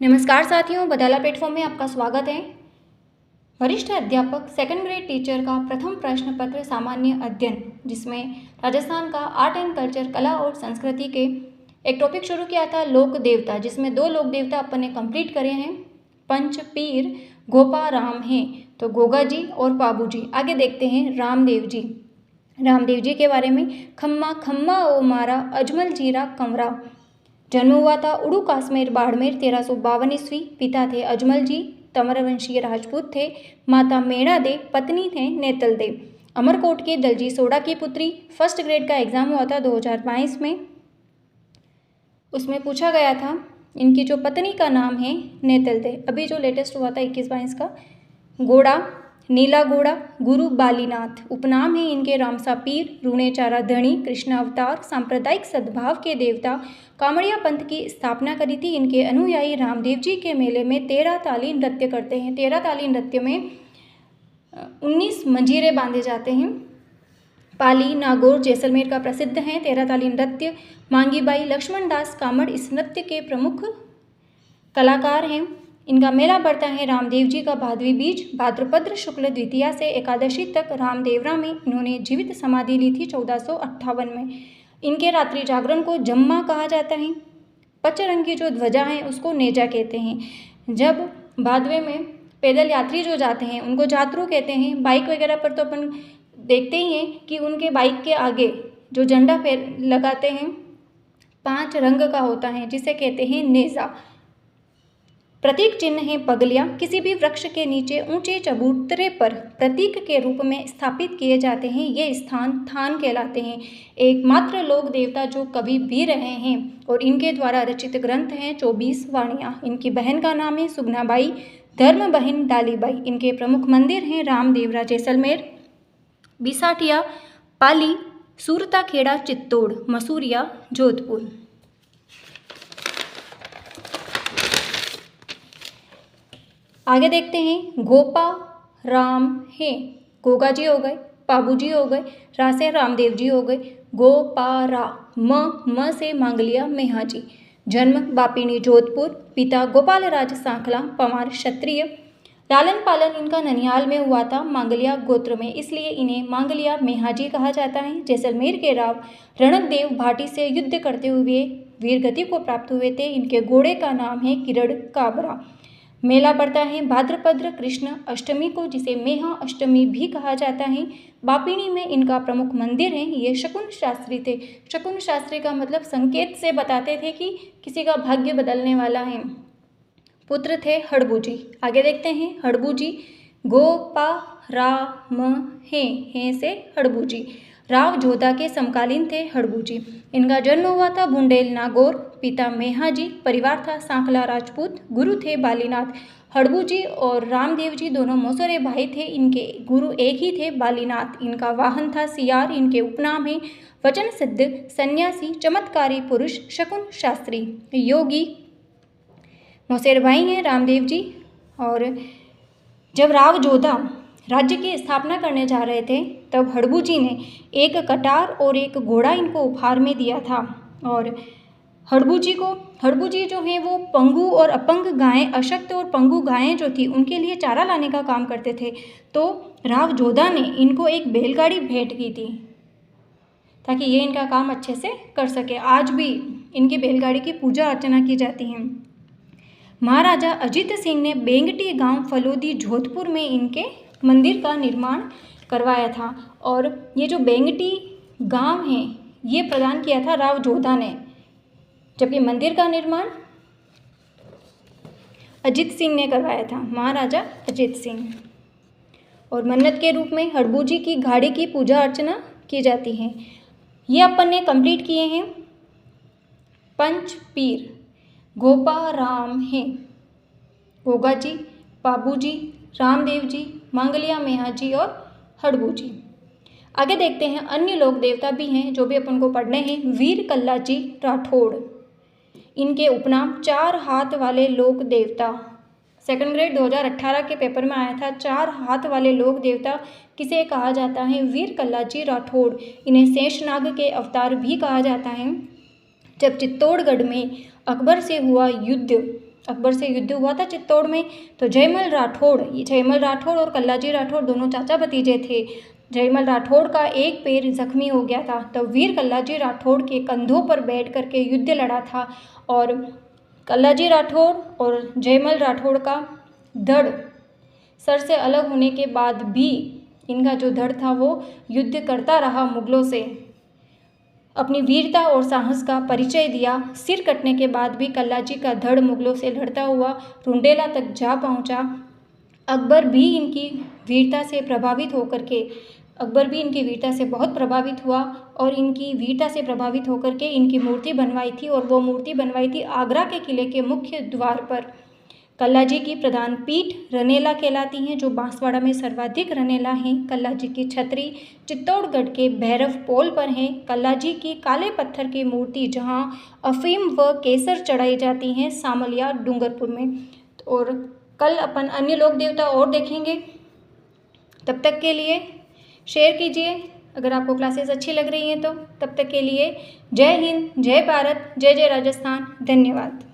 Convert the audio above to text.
नमस्कार साथियों, बदाला प्लेटफॉर्म में आपका स्वागत है। वरिष्ठ अध्यापक सेकंड ग्रेड टीचर का प्रथम प्रश्न पत्र सामान्य अध्ययन, जिसमें राजस्थान का आर्ट एंड कल्चर, कला और संस्कृति के एक टॉपिक शुरू किया था, लोक देवता, जिसमें 2 लोक देवता अपन ने कंप्लीट करे हैं। पंच पीर गोपा राम हैं, तो गोगा जी और बाबू जी। आगे देखते हैं रामदेव जी। रामदेव जी के बारे में, खम्मा खम्मा ओ मारा अजमल जीरा कंवरा। जन्म हुआ था उड़ू काश्मीर बाड़मेर 1352 ईस्वी। पिता थे अजमल जी, तंवरवंशीय राजपूत थे। माता मेणा दे, पत्नी थे नेतल दे। अमरकोट के दलजी सोडा की पुत्री। फर्स्ट ग्रेड का एग्जाम हुआ था 2022 में। उसमें पूछा गया था इनकी जो पत्नी का नाम है नेतल दे। अभी जो लेटेस्ट हुआ था 21-22 का, गोड़ा, नीला गोड़ा, गुरु बालीनाथ। उपनाम है इनके रामसा पीर, रूणेचारा धणी, कृष्ण अवतार, सांप्रदायिक सद्भाव के देवता। कामड़िया पंथ की स्थापना करी थी। इनके अनुयायी रामदेव जी के मेले में 13 ताली नृत्य करते हैं। 13 ताली नृत्य में 19 मंजीरे बांधे जाते हैं। पाली, नागौर, जैसलमेर का प्रसिद्ध है 13 ताली नृत्य। मांगीबाई, लक्ष्मण दास कामड़ इस नृत्य के प्रमुख कलाकार हैं। इनका मेला पड़ता है रामदेव जी का भादवी बीज, भाद्रपद शुक्ल द्वितीया से एकादशी तक। रामदेवरा में इन्होंने जीवित समाधि ली थी 1458 में। इनके रात्रि जागरण को जम्मा कहा जाता है। पचरंग की जो ध्वजा है उसको नेजा कहते हैं। जब भादवे में पैदल यात्री जो जाते हैं उनको जातरू कहते हैं। बाइक वगैरह पर तो अपन देखते ही हैं कि उनके बाइक के आगे जो झंडा लगाते हैं 5 रंग का होता है, जिसे कहते हैं नेजा। प्रतीक चिन्ह है पगलियाँ। किसी भी वृक्ष के नीचे ऊंचे चबूतरे पर प्रतीक के रूप में स्थापित किए जाते हैं। ये स्थान थान कहलाते हैं। एकमात्र लोक देवता जो कवि भी रहे हैं और इनके द्वारा रचित ग्रंथ हैं 24 वाणियाँ। इनकी बहन का नाम है सुगनाबाई, धर्म बहन डालीबाई। इनके प्रमुख मंदिर हैं रामदेवरा जैसलमेर, बिसाठिया पाली, सूरता खेड़ा चित्तौड़, मसूरिया जोधपुर। आगे देखते हैं गोपा राम हैं। गोगा जी हो गए, बाबू जी हो गए, रा से रामदेव जी हो गए। गोपारा, म से मांगलिया मेहा जी। जन्म बापिनी जोधपुर। पिता गोपाल राज सांखला, पवार क्षत्रिय। लालन पालन इनका ननिहाल में हुआ था, मांगलिया गोत्र में, इसलिए इन्हें मांगलिया मेहाजी कहा जाता है। जैसलमेर के राव रणकदेव भाटी से युद्ध करते हुए वीरगति को प्राप्त हुए थे। इनके घोड़े का नाम है किरण काबरा। मेला पड़ता है भाद्रपद कृष्ण अष्टमी को, जिसे मेहा अष्टमी भी कहा जाता है। बापिनी में इनका प्रमुख मंदिर है। ये शकुन शास्त्री थे। शकुन शास्त्री का मतलब संकेत से बताते थे कि किसी का भाग्य बदलने वाला है। पुत्र थे हड़बू जी। आगे देखते हैं हड़बू जी। गोपा राम हैं से हड़बू जी। राव जोधा के समकालीन थे हड़बू जी। इनका जन्म हुआ था बुंडेल नागौर। पिता मेहा जी, परिवार था सांखला राजपूत। गुरु थे बालीनाथ। हड़बू जी और रामदेव जी दोनों मौसरे भाई थे। इनके गुरु एक ही थे, बालीनाथ। इनका वाहन था सियार। इनके उपनाम हैं वचन सिद्ध, सन्यासी, चमत्कारी पुरुष, शकुन शास्त्री, योगी। मौसेर भाई हैं रामदेव जी। और जब राव जोधा राज्य की स्थापना करने जा रहे थे तब हड़बू जी ने एक कटार और एक घोड़ा इनको उपहार में दिया था। और हड़बू जी जो हैं वो पंगु और अपंग गायें, अशक्त और पंगु गायें जो थी उनके लिए चारा लाने का काम करते थे। तो राव जोधा ने इनको एक बैलगाड़ी भेंट की थी ताकि ये इनका काम अच्छे से कर सके। आज भी इनकी बैलगाड़ी की पूजा अर्चना की जाती है। महाराजा अजीत सिंह ने बेंगटी गांव फलोदी जोधपुर में इनके मंदिर का निर्माण करवाया था। और ये जो बेंगटी गांव है ये प्रदान किया था राव जोधा ने, जबकि मंदिर का निर्माण अजीत सिंह ने करवाया था, महाराजा अजीत सिंह। और मन्नत के रूप में हड़बू जी की घाड़ी की पूजा अर्चना की जाती है। ये अपन ने कंप्लीट किए हैं पंच पीर। गोपा राम हैं, गोगा जी, बाबू जी, रामदेव जी, मांगलिया मेहा जी और हड़बू जी। आगे देखते हैं अन्य लोक देवता भी हैं जो भी अपन को पढ़ने हैं। वीर कल्ला जी राठौड़, इनके उपनाम 4 हाथ वाले लोक देवता। सेकंड ग्रेड 2018 के पेपर में आया था। 4 हाथ वाले लोक देवता किसे कहा जाता है? वीर कल्ला जी राठौड़। इन्हें शेषनाग के अवतार भी कहा जाता है। जब चित्तौड़गढ़ में अकबर से हुआ युद्ध, अकबर से युद्ध हुआ था चित्तौड़ में। तो जयमल राठौड़ और कल्लाजी राठौड़ दोनों चाचा भतीजे थे। जयमल राठौड़ का एक पैर जख्मी हो गया था, तो वीर कल्लाजी राठौड़ के कंधों पर बैठ करके युद्ध लड़ा था और कल्लाजी राठौड़ और जयमल राठौड़ का धड़ सर से अलग होने के बाद भी इनका जो धड़ था वो युद्ध करता रहा मुगलों से, अपनी वीरता और साहस का परिचय दिया। सिर कटने के बाद भी कल्लाजी का धड़ मुगलों से लड़ता हुआ रुंडेला तक जा पहुंचा। अकबर भी इनकी वीरता से बहुत प्रभावित हुआ और इनकी वीरता से प्रभावित होकर के इनकी मूर्ति बनवाई थी, और वो मूर्ति बनवाई थी आगरा के किले के मुख्य द्वार पर। कल्लाजी की प्रधान पीठ रनेला कहलाती हैं, जो बांसवाड़ा में सर्वाधिक रनेला हैं। कल्लाजी की छतरी चित्तौड़गढ़ के भैरव पोल पर हैं। कल्लाजी की काले पत्थर की मूर्ति जहां अफीम व केसर चढ़ाई जाती हैं, सामलिया डूंगरपुर में। और कल अपन अन्य लोक देवता और देखेंगे। तब तक के लिए शेयर कीजिए अगर आपको क्लासेस अच्छी लग रही हैं तो। तब तक के लिए जय हिंद, जय भारत, जय जय राजस्थान। धन्यवाद।